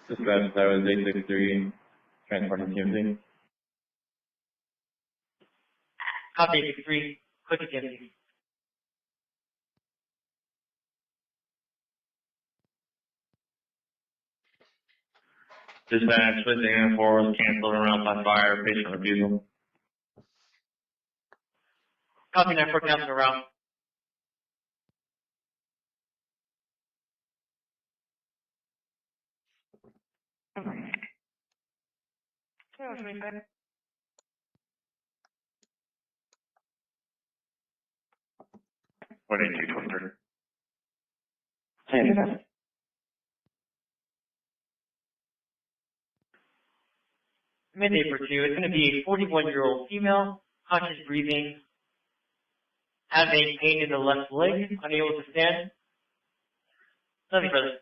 Dispatch, that was 863, transporting TMZ. Copy 863, click to TMZ. Dispatch, listing 4 was canceled around by fire, patient refusal. Copy 94, cancel around. What 8223? Midday for 2, it's going to be a 41-year-old female, conscious breathing, having pain in the left leg, unable to stand. Nothing further.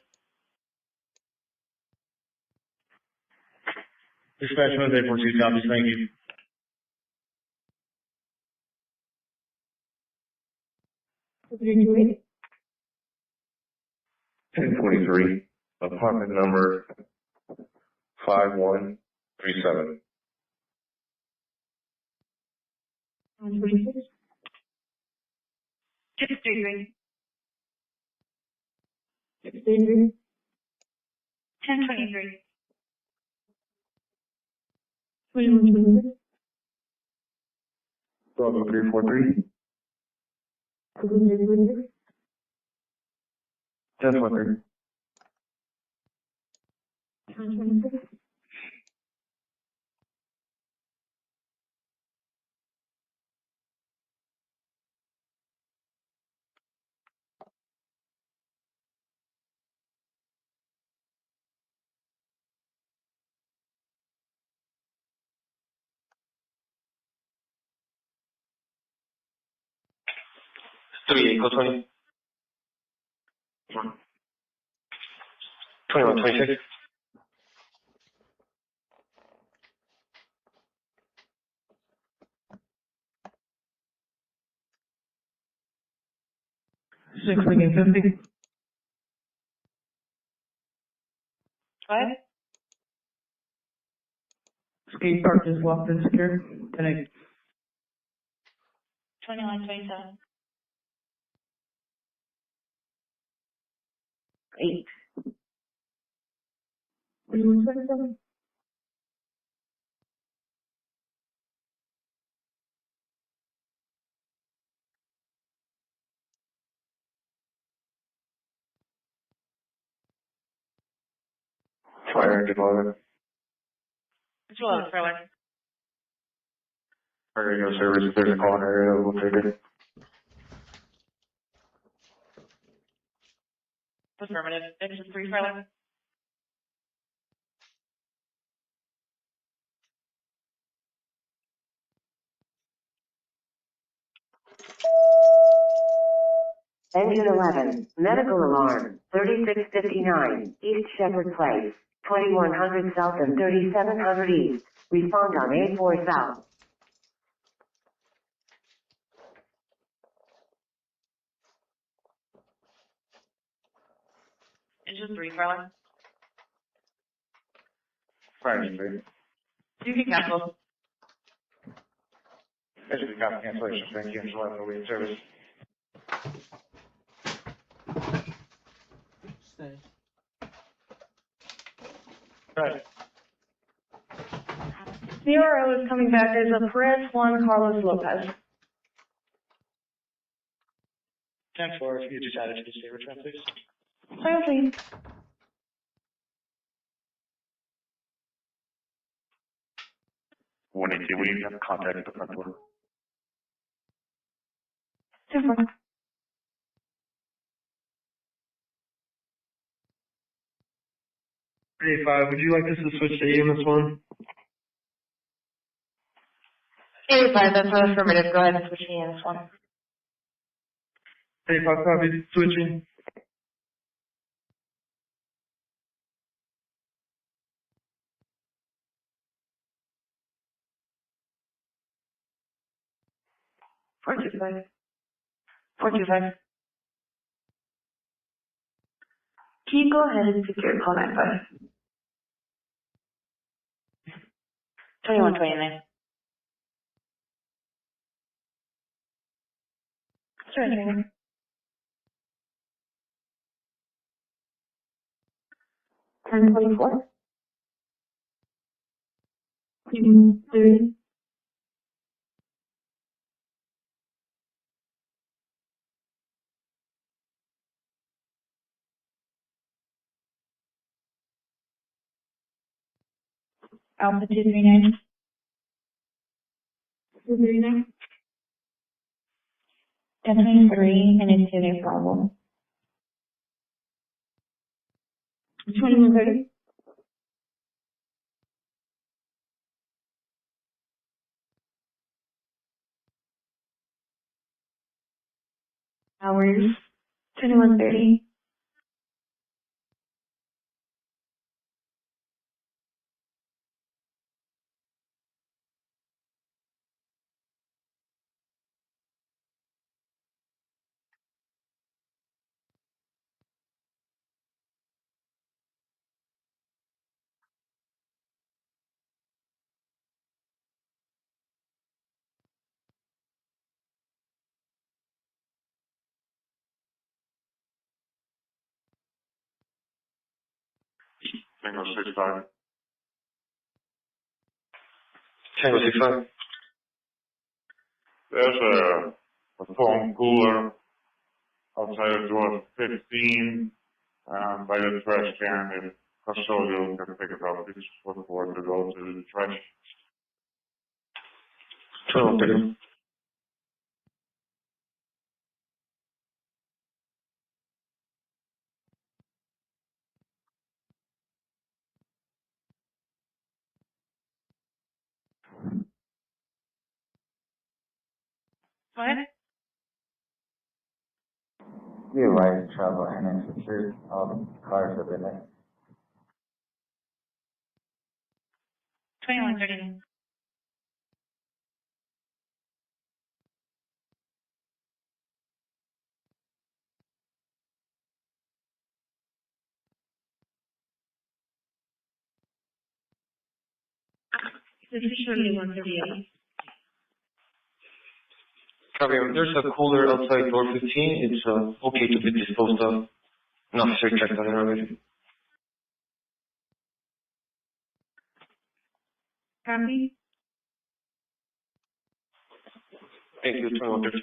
Dispatch, Wednesday 42, copies, thank you. Okay. 1043, apartment number 5137. 26. 633. 633. 1023. 2126. 12343. 26. 1043. 26. 38, code 20. 2126. 50. 5. Skate park is locked and secure. Connect. 2127. 8. 2127. 511. It's well, Fairlight. Radio service, if there's a call in area, we'll take it. Affirmative. Engine 3, Fairlight. Engine 11, medical alarm, 3659, East Shepherd Place, 2100 South and 3700 East. Respond on A4 South. Engine 3, Fairlight. Fire three. You can cancel. Basically, copy cancellation, thank you, and select the lead service. Right. CRO is coming back as a Perez Juan Carlos Lopez. 10-4, if you just added to the state return, please. Sorry, please. We need to have contact at the front door. Super. 35, would you like us to switch to EMS 1? 85, that's an affirmative. Go ahead and switch to EMS 1. 35 copies, switching. Four two five. 425. Can you go ahead and secure call 95? 2129. Sure thing. 1024. 30. Alpha 239. 239. Definitely 3, and it's a problem. 2130. Hours. 2130. Tango 65. Tango 65. There's a foam cooler outside of door 15, by the trash can. If custodial can pick it up, it's for to go to the trash. 2130. What? We arrived at travel and secured all the cars have been there. 2139. This is surely 138. Copy. There's a cooler outside door 15. It's okay to be disposed of. An officer checked on it already. Copy. Thank you. 2130.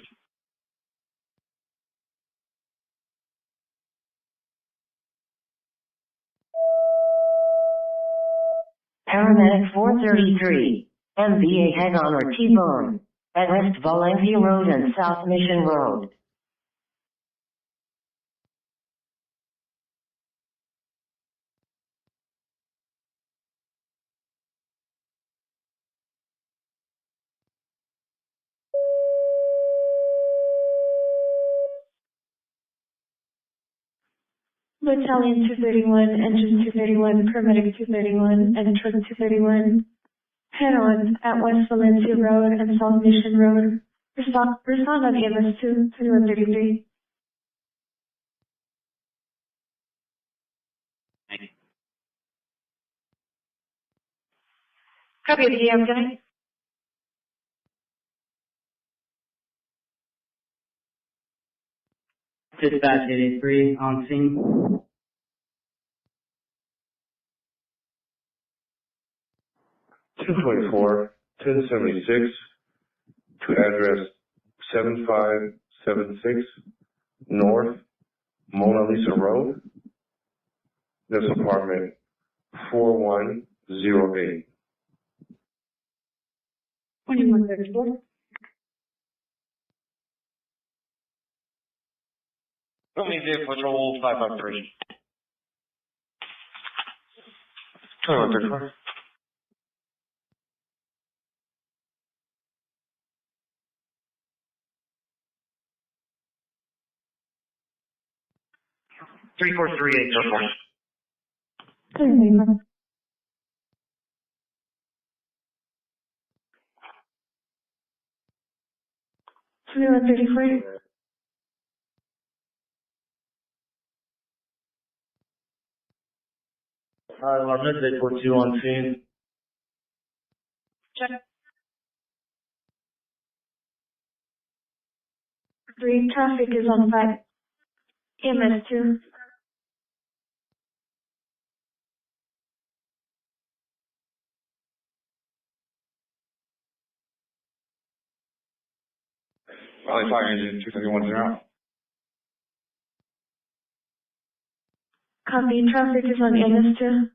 Paramedic 433, MVA head-on or T-bone, at West Valencia Road and South Mission Road. Battalion 231, Engine 231, Paramedic 231, and Truck 231. Head on at West Valencia Road and South Mission Road. Respond on EMS 2, 2133. Copy of the guy. Dispatch 83 on scene. 224, 1076, to address 7576 North Mona Lisa Road. That's apartment 4108. 2134. Company vehicle patrol 553. 2134. Three four three eight zero four. 2134. Our midday for 2 on scene. Check. 3, traffic is on 5. EMS 2. Valley Fire Engine 2310. Copy, traffic is on EMS 2.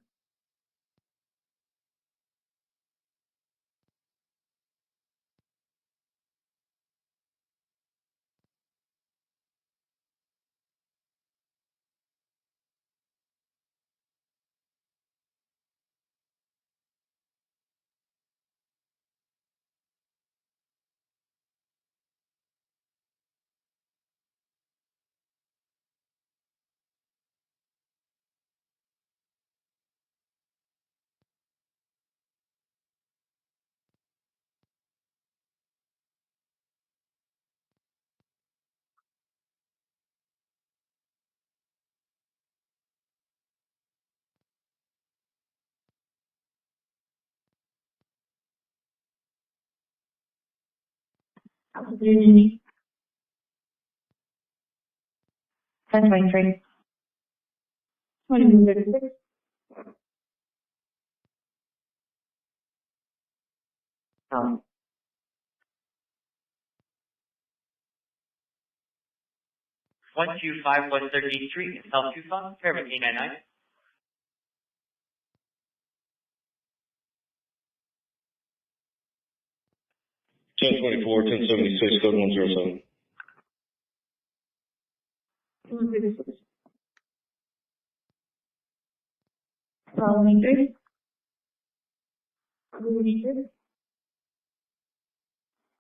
Virginia. 1023. 2136. Oh, 125 West 38th Street, South Tucson, Fairbanks 899. Ten 1076, code 107. 136. Following 3. Moving 3.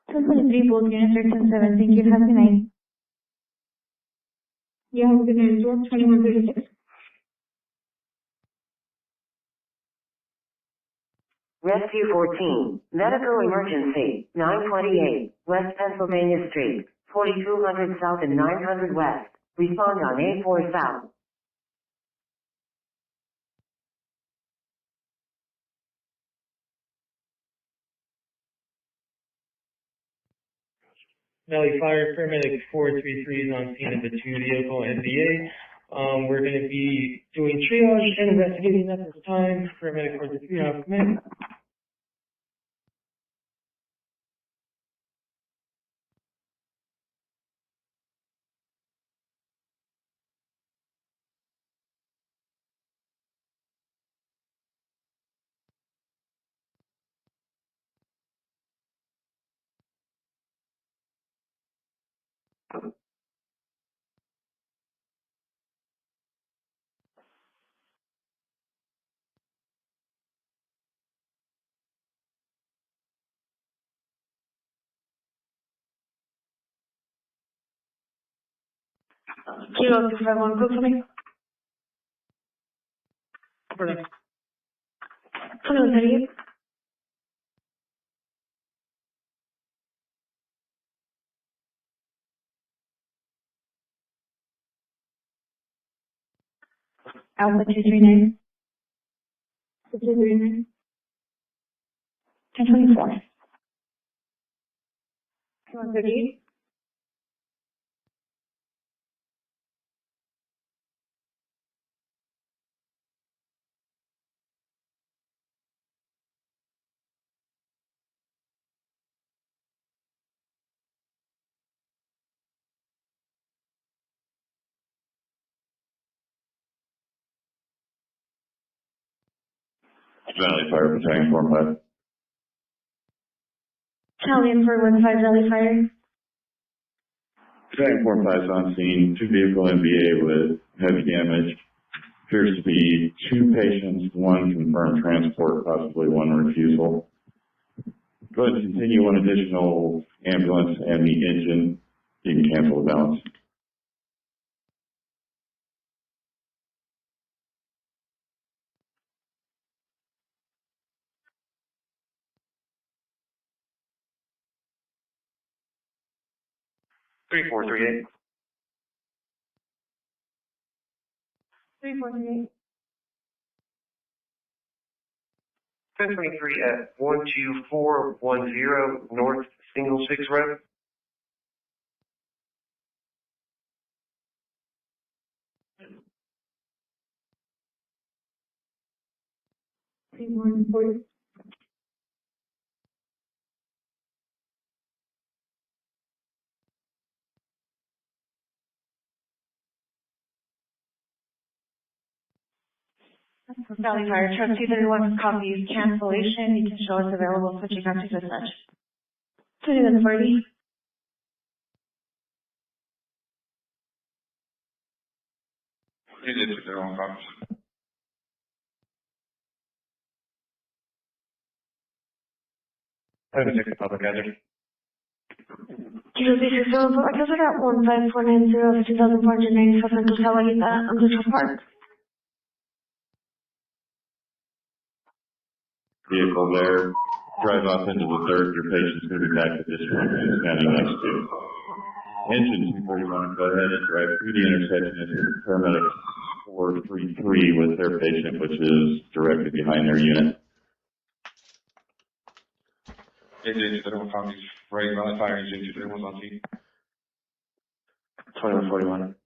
1023, both units are 10-7. Thank you. Have a good night. You have a good night as well. 2136. Rescue 14, medical emergency, 928, West Pennsylvania Street, 4200 South and 900 West. Respond on A4 South. Valley Fire Paramedic 433 is on scene of the 2 vehicle NVA. We're going to be doing triage and investigating at this time. Paramedic 433 on command. Kilo 251, go for me. 2138. Alpha 239. 239. 1024. 2138. Valley Fire Battalion 45. Italian 415, Valley Fire. Battalion 45 is on scene, 2 vehicle NVA with heavy damage. Appears to be 2 patients, 1 confirmed transport, possibly 1 refusal. Go ahead and continue 1 additional ambulance and the engine. You can cancel the balance. Three four three eight. 3438. 1023 at 12410 North Single 6 Road. Valley Fire Truck 231 copies cancellation. You can show us available switching out to dispatch. 2140. Agent 231 copies. I would check the public hazard. Kilo 36 available. I guess I got 15490 2,497 to Salahita, Industrial Park. Vehicle there, drive off into the third, your patient's going to be back at this one you're standing next to. Engine 231, go ahead and drive through the intersection into paramedic 433 with their patient, which is directly behind their unit. Agent 231 copies. Right, Valley Fire, Agent 231 on scene. 2141.